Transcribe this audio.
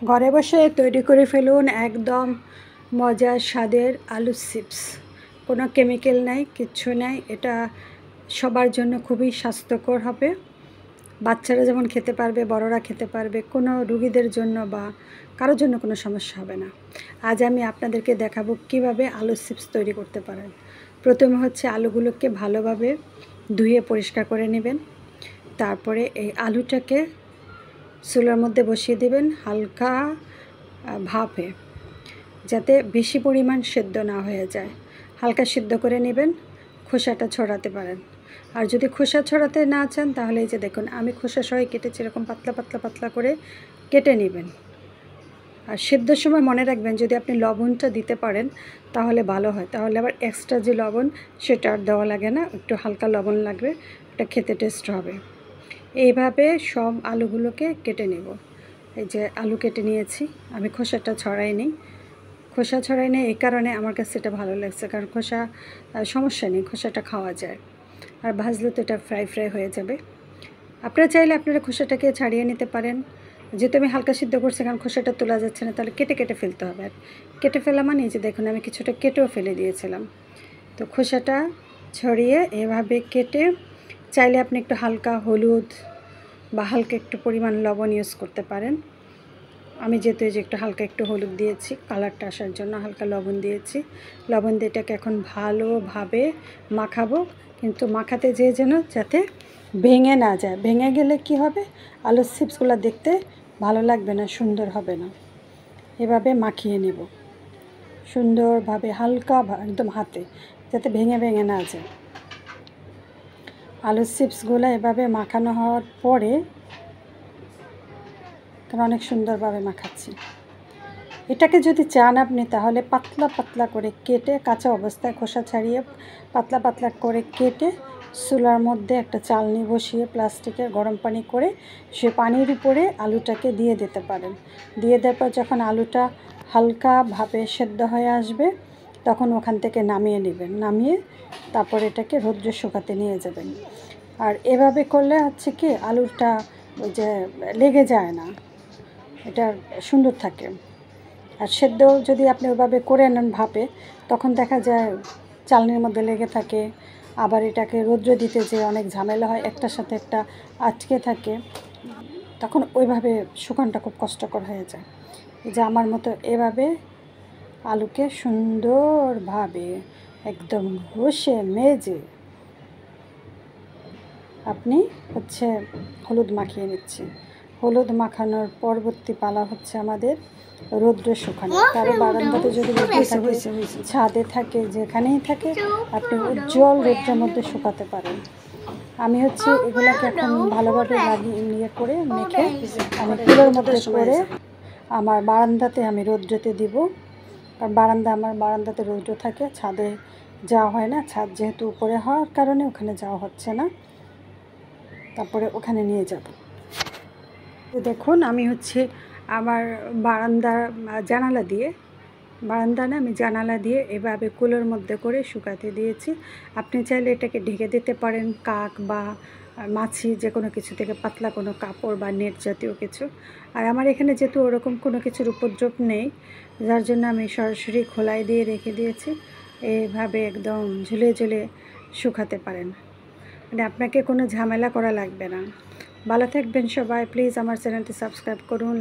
ঘরে বসে তৈরি করে ফেলুন একদম মজার স্বাদের আলু চিপস। কোনো কেমিক্যাল নাই, কিচ্ছু নাই। এটা সবার জন্য খুবই স্বাস্থ্যকর হবে। বাচ্চারা যেমন খেতে পারবে, বড়রা খেতে পারবে, কোনো রুগীদের জন্য বা কারোর জন্য কোনো সমস্যা হবে না। আজ আমি আপনাদেরকে দেখাবো কিভাবে আলু চিপস তৈরি করতে পারেন। প্রথমে হচ্ছে আলুগুলোকে ভালোভাবে ধুয়ে পরিষ্কার করে নেবেন। তারপরে এই আলুটাকে চুলার মধ্যে বসিয়ে দেবেন হালকা ভাপে, যাতে বেশি পরিমাণ সেদ্ধ না হয়ে যায়। হালকা সিদ্ধ করে নেবেন, খোসাটা ছড়াতে পারেন। আর যদি খোসা ছড়াতে না চান তাহলে এই যে দেখুন আমি খোসা সহ কেটেছি, এরকম পাতলা পাতলা পাতলা করে কেটে নেবেন। আর সেদ্ধর সময় মনে রাখবেন যদি আপনি লবণটা দিতে পারেন তাহলে ভালো হয়, তাহলে আবার এক্সট্রা যে লবণ সেটা আর দেওয়া লাগে না, একটু হালকা লবণ লাগবে, এটা খেতে টেস্ট হবে। এইভাবে সব আলুগুলোকে কেটে নেব। এই যে আলু কেটে নিয়েছি, আমি খোসাটা ছড়াই নিই। খোসা ছড়াই নেই এই কারণে আমার কাছে এটা ভালো লাগছে, কারণ খোসা সমস্যা নেই, খোসাটা খাওয়া যায়। আর ভাজলে তো এটা ফ্রাই হয়ে যাবে। আপনারা চাইলে আপনারা খোসাটাকে ছাড়িয়ে নিতে পারেন। যেহেতু আমি হালকা সিদ্ধ করছি, কারণ খোসাটা তোলা যাচ্ছে না, তাহলে কেটে কেটে ফেলতে হবে। আর কেটে ফেলা মানে যে দেখুন আমি কিছুটা কেটেও ফেলে দিয়েছিলাম। তো খোসাটা ছড়িয়ে এভাবে কেটে, চাইলে আপনি একটু হালকা হলুদ বা হালকা একটু পরিমাণ লবণ ইউজ করতে পারেন। আমি যেহেতু এই যে একটু হালকা একটু হলুদ দিয়েছি, কালারটা আসার জন্য হালকা লবণ দিয়েছি। লবণ দিয়ে এটাকে এখন ভালোভাবে মাখাবো, কিন্তু মাখাতে যেয়ে যেন যাতে ভেঙে না যায়। ভেঙে গেলে কি হবে, আলুর চিপসগুলো দেখতে ভালো লাগবে না, সুন্দর হবে না। এভাবে মাখিয়ে নেব সুন্দরভাবে, হালকা একদম হাতে, যাতে ভেঙে ভেঙে না যায়। আলুর চিপসগুলো এভাবে মাখানো হওয়ার পরে, কারণ অনেক সুন্দরভাবে মাখাচ্ছি, এটাকে যদি চান আপনি তাহলে পাতলা পাতলা করে কেটে, কাঁচা অবস্থায় খোসা ছাড়িয়ে পাতলা পাতলা করে কেটে চুলার মধ্যে একটা চালনি বসিয়ে প্লাস্টিকের গরম পানি করে সে পানির উপরে আলুটাকে দিয়ে দিতে পারেন। দিয়ে দেওয়ার পর যখন আলুটা হালকাভাবে সেদ্ধ হয়ে আসবে তখন ওখান থেকে নামিয়ে নেবেন। নামিয়ে তারপর এটাকে রৌদ্রে শুকাতে নিয়ে যাবেন। আর এভাবে করলে হচ্ছে কি আলুটা ওই যে লেগে যায় না, এটা সুন্দর থাকে। আর সেদ্ধ যদি আপনি ওইভাবে করে নেন ভাপে, তখন দেখা যায় চালনির মধ্যে লেগে থাকে, আবার এটাকে রৌদ্রে দিতে যে অনেক ঝামেলা হয়, একটার সাথে একটা আটকে থাকে, তখন ওইভাবে শুকানোটা খুব কষ্টকর হয়ে যায়। যে আমার মতো এভাবে আলুকে সুন্দরভাবে একদম ঘষে মেজে আপনি হচ্ছে হলুদ মাখিয়ে নিচ্ছি। হলুদ মাখানোর পরবর্তী পালা হচ্ছে আমাদের রৌদ্রে শুকানো। কারো বারান্দাতে যদি রৌদ্র থাকে, ছাদে থাকে, যেখানেই থাকে আপনি উজ্জ্বল রৌদ্রের মধ্যে শুকাতে পারেন। আমি হচ্ছে এগুলোকে এখন ভালোভাবে লাগিয়ে করে মেখে আমি কুলোর মধ্যে করে আমার বারান্দাতে আমি রৌদ্রতে দিব। কারণ আমার বারান্দাতে রৌদ্র থাকে, ছাদে যাওয়া হয় না। ছাদ যেহেতু উপরে হওয়ার কারণে ওখানে যাওয়া হচ্ছে না, তারপরে ওখানে নিয়ে যাব। দেখুন আমি হচ্ছে আমার বারান্দার জানালা দিয়ে এভাবে কুলোর মধ্যে করে শুকাতে দিয়েছি। আপনি চাইলে এটাকে ঢেকে দিতে পারেন কাক বা মাছি, যে কোনো কিছু থেকে, পাতলা কোনো কাপড় বা নেট জাতীয় কিছু। আর আমার এখানে যেহেতু ওরকম কোনো কিছুর উপদ্রব নেই, যার জন্য আমি সরাসরি খোলায় দিয়ে রেখে দিয়েছি। এইভাবে একদম ঝুলে ঝুলে শুকাতে পারেন, মানে আপনাকে কোনো ঝামেলা করা লাগবে না। ভালো থাকবেন সবাই, প্লিজ আমার চ্যানেলটি সাবস্ক্রাইব করুন।